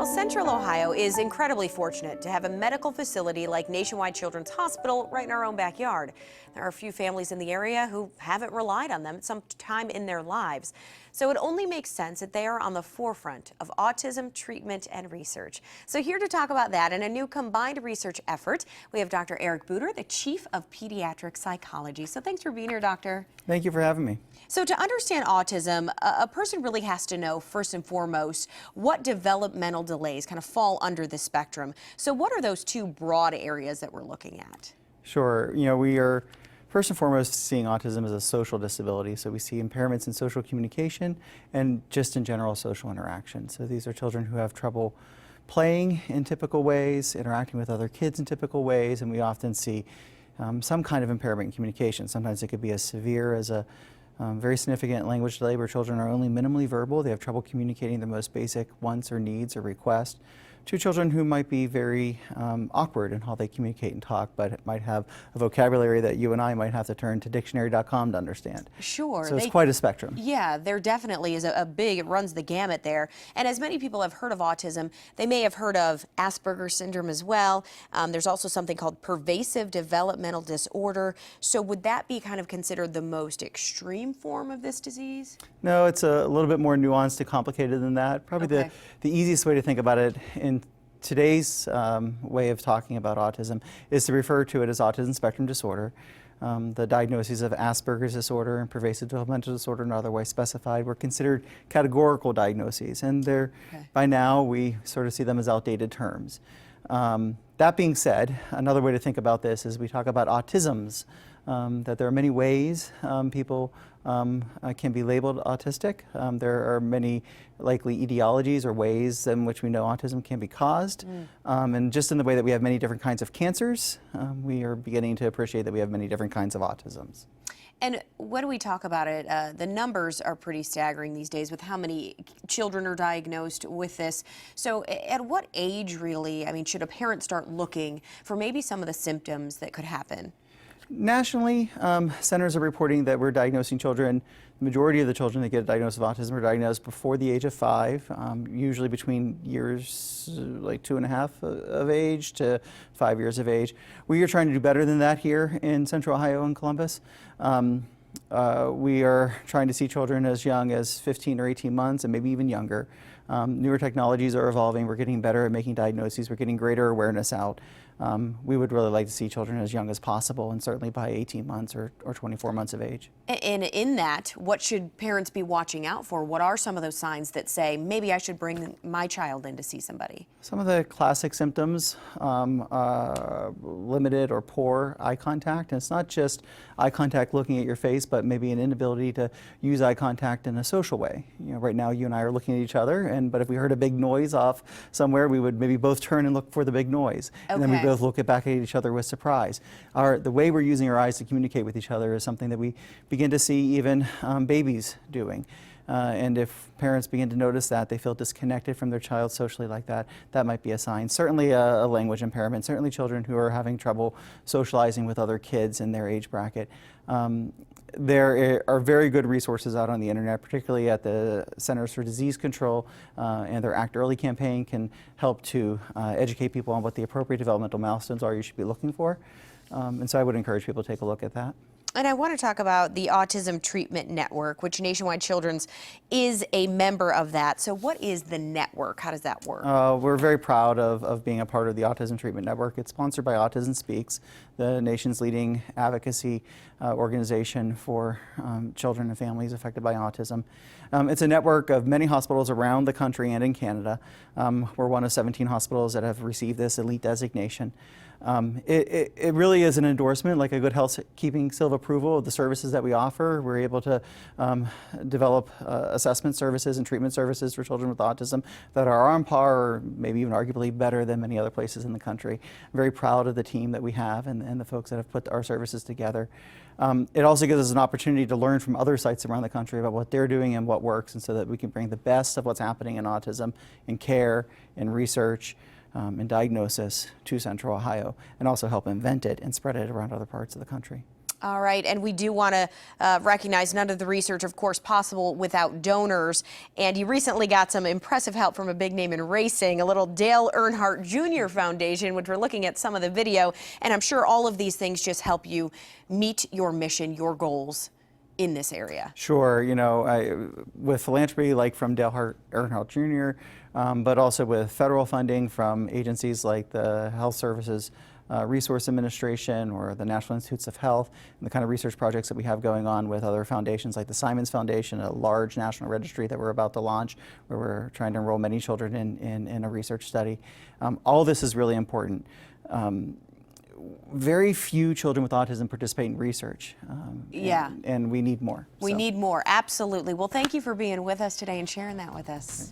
Well, Central Ohio is incredibly fortunate to have a medical facility like Nationwide Children's Hospital right in our own backyard. There are a few families in the area who haven't relied on them at some time in their lives. So it only makes sense that they are on the forefront of autism treatment and research. So here to talk about that and a new combined research effort, we have Dr. Eric Buter, the Chief of Pediatric Psychology. So thanks for being here, Doctor. Thank you for having me. So to understand autism, a person really has to know first and foremost what developmental delays kind of fall under the spectrum. So what are those two broad areas that we're looking at? Sure. We are first and foremost seeing autism as a social disability. So we see impairments in social communication and just in general social interaction. So these are children who have trouble playing in typical ways, interacting with other kids in typical ways, and we often see some kind of impairment in communication. Sometimes it could be as severe as a very significant language delay where children are only minimally verbal. They have trouble communicating the most basic wants or needs or requests, to children who might be very awkward in how they communicate and talk, but might have a vocabulary that you and I might have to turn to dictionary.com to understand. Sure. So it's quite a spectrum. Yeah, there definitely is it runs the gamut there. And as many people have heard of autism, they may have heard of Asperger's syndrome as well. There's also something called Pervasive Developmental Disorder. So would that be kind of considered the most extreme form of this disease? No, it's a little bit more nuanced and complicated than that. Probably the easiest way to think about it in today's way of talking about autism is to refer to it as autism spectrum disorder. The diagnoses of Asperger's disorder and pervasive developmental disorder, and otherwise specified, were considered categorical diagnoses, and by now we sort of see them as outdated terms. That being said, another way to think about this is we talk about autisms, that there are many ways people can be labeled autistic. There are many likely etiologies or ways in which we know autism can be caused. And just in the way that we have many different kinds of cancers, we are beginning to appreciate that we have many different kinds of autisms. And when we talk about it, the numbers are pretty staggering these days with how many children are diagnosed with this. So at what age really, should a parent start looking for maybe some of the symptoms that could happen? Nationally, centers are reporting that we're diagnosing children. The majority of the children that get a diagnosis of autism are diagnosed before the age of 5, usually between years like 2.5 of age to 5 years of age. We are trying to do better than that here in Central Ohio and Columbus. We are trying to see children as young as 15 or 18 months and maybe even younger. Newer technologies are evolving. We're getting better at making diagnoses. We're getting greater awareness out. We would really like to see children as young as possible, and certainly by 18 months or 24 months of age. And in that, what should parents be watching out for? What are some of those signs that say, maybe I should bring my child in to see somebody? Some of the classic symptoms, limited or poor eye contact. And it's not just eye contact looking at your face, but maybe an inability to use eye contact in a social way. Right now you and I are looking at each other, but if we heard a big noise off somewhere, we would maybe both turn and look for the big noise. Okay. And then we both look back at each other with surprise. The way we're using our eyes to communicate with each other is something that we begin to see even babies doing. And if parents begin to notice that, they feel disconnected from their child socially like that, that might be a sign. Certainly a language impairment, certainly children who are having trouble socializing with other kids in their age bracket. There are very good resources out on the internet, particularly at the Centers for Disease Control, and their Act Early campaign can help to educate people on what the appropriate developmental milestones are you should be looking for. And so I would encourage people to take a look at that. And I want to talk about the Autism Treatment Network, which Nationwide Children's is a member of that. So what is the network? How does that work? We're very proud of being a part of the Autism Treatment Network. It's sponsored by Autism Speaks, the nation's leading advocacy organization for children and families affected by autism. It's a network of many hospitals around the country and in Canada. We're one of 17 hospitals that have received this elite designation. It really is an endorsement, like a good housekeeping seal of approval of the services that we offer. We're able to develop assessment services and treatment services for children with autism that are on par or maybe even arguably better than many other places in the country. I'm very proud of the team that we have and the folks that have put our services together. It also gives us an opportunity to learn from other sites around the country about what they're doing and what works, and so that we can bring the best of what's happening in autism, in care, in research, and diagnosis to Central Ohio, and also help invent it and spread it around other parts of the country. All right, and we do want to recognize none of the research, of course, possible without donors. And you recently got some impressive help from a big name in racing, a little Dale Earnhardt Jr. Foundation, which we're looking at some of the video. And I'm sure all of these things just help you meet your mission, your goals in this area. Sure, you know, with philanthropy like from Dale Earnhardt Jr., but also with federal funding from agencies like the Health Services Resource Administration or the National Institutes of Health, and the kind of research projects that we have going on with other foundations like the Simons Foundation, a large national registry that we're about to launch, where we're trying to enroll many children in a research study. All this is really important. Very few children with autism participate in research. And we need more. We need more, absolutely. Well, thank you for being with us today and sharing that with us.